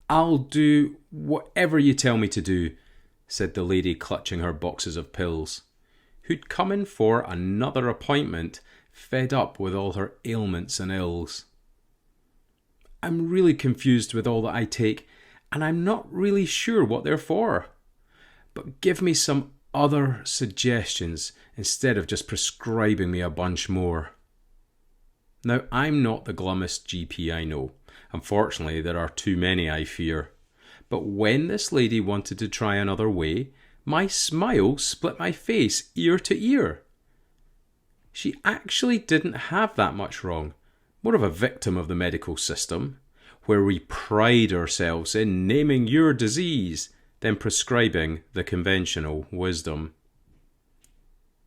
"I'll do whatever you tell me to do," said the lady clutching her boxes of pills, who'd come in for another appointment, fed up with all her ailments and ills. "I'm really confused with all that I take, and I'm not really sure what they're for. But give me some other suggestions instead of just prescribing me a bunch more." Now, I'm not the glummest GP I know. Unfortunately, there are too many, I fear. But when this lady wanted to try another way, my smile split my face ear to ear. She actually didn't have that much wrong. More of a victim of the medical system, where we pride ourselves in naming your disease than prescribing the conventional wisdom.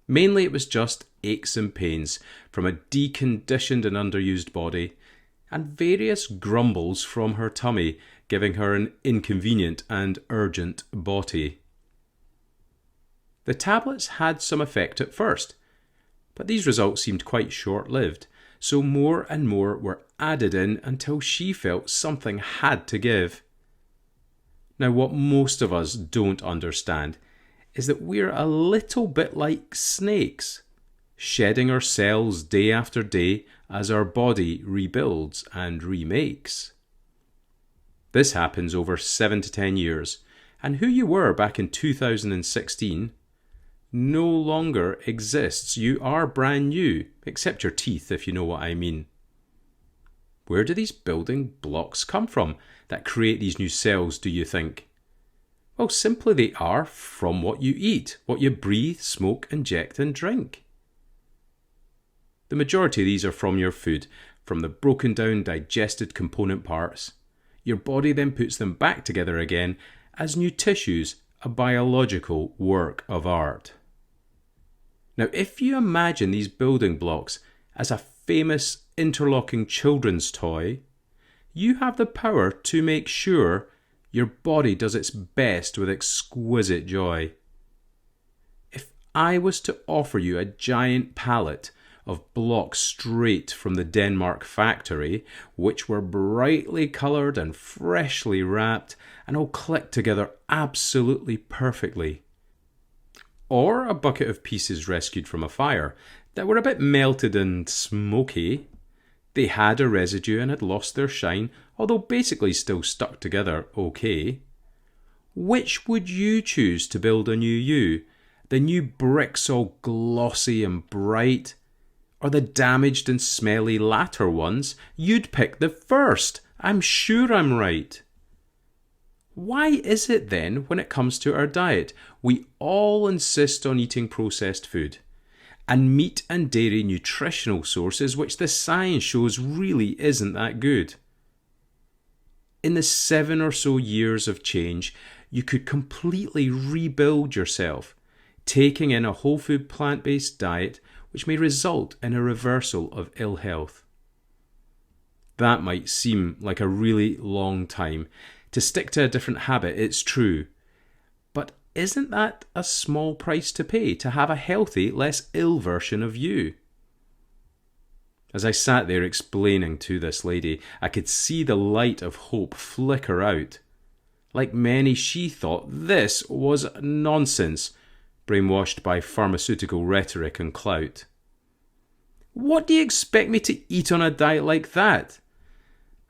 Mainly it was just aches and pains from a deconditioned and underused body, and various grumbles from her tummy, giving her an inconvenient and urgent body. The tablets had some effect at first, but these results seemed quite short-lived, so more and more were added in until she felt something had to give. Now, what most of us don't understand is that we're a little bit like snakes, shedding our cells day after day as our body rebuilds and remakes. This happens over 7 to 10 years, and who you were back in 2016 no longer exists. You are brand new, except your teeth, if you know what I mean. Where do these building blocks come from that create these new cells, do you think? Well, simply they are from what you eat, what you breathe, smoke, inject, and drink. The majority of these are from your food, from the broken down digested component parts. Your body then puts them back together again as new tissues, a biological work of art. Now, if you imagine these building blocks as a famous interlocking children's toy, you have the power to make sure your body does its best with exquisite joy. If I was to offer you a giant pallet of blocks straight from the Denmark factory, which were brightly coloured and freshly wrapped and all clicked together absolutely perfectly, or a bucket of pieces rescued from a fire that were a bit melted and smoky, they had a residue and had lost their shine, although basically still stuck together okay. Which would you choose to build a new you? The new bricks all glossy and bright? Or the damaged and smelly latter ones? You'd pick the first. I'm sure I'm right. Why is it then, when it comes to our diet, we all insist on eating processed food? And meat and dairy nutritional sources which the science shows really isn't that good. In the 7 or so years of change, you could completely rebuild yourself, taking in a whole food plant-based diet which may result in a reversal of ill health. That might seem like a really long time. To stick to a different habit, it's true. But isn't that a small price to pay to have a healthy, less ill version of you? As I sat there explaining to this lady, I could see the light of hope flicker out. Like many, she thought this was nonsense, brainwashed by pharmaceutical rhetoric and clout. "What do you expect me to eat on a diet like that?"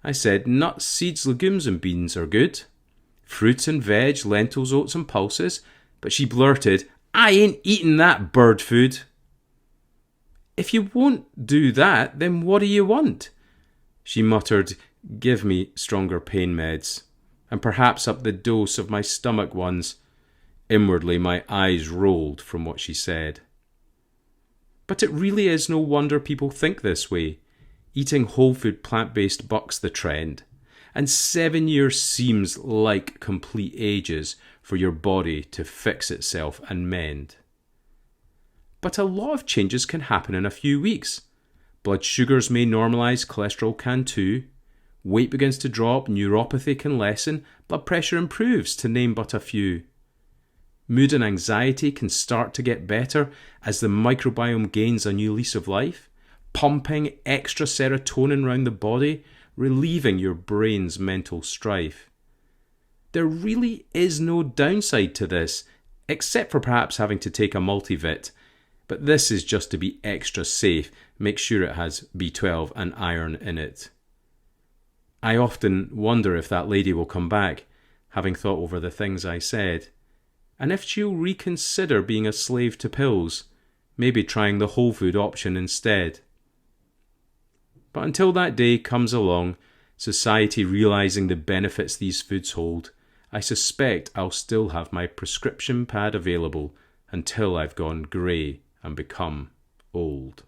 I said, "Nuts, seeds, legumes and beans are good. Fruits and veg, lentils, oats and pulses." But she blurted, "I ain't eating that bird food." "If you won't do that, then what do you want?" She muttered, "Give me stronger pain meds, and perhaps up the dose of my stomach ones." Inwardly, my eyes rolled from what she said. But it really is no wonder people think this way. Eating whole food plant-based bucks the trend, and 7 years seems like complete ages for your body to fix itself and mend. But a lot of changes can happen in a few weeks. Blood sugars may normalise, cholesterol can too. Weight begins to drop, neuropathy can lessen, blood pressure improves, to name but a few. Mood and anxiety can start to get better as the microbiome gains a new lease of life, pumping extra serotonin around the body, relieving your brain's mental strife. There really is no downside to this, except for perhaps having to take a multivit. But this is just to be extra safe. Make sure it has B12 and iron in it. I often wonder if that lady will come back, having thought over the things I said, and if she'll reconsider being a slave to pills, maybe trying the whole food option instead. But until that day comes along, society realising the benefits these foods hold, I suspect I'll still have my prescription pad available until I've gone grey and become old.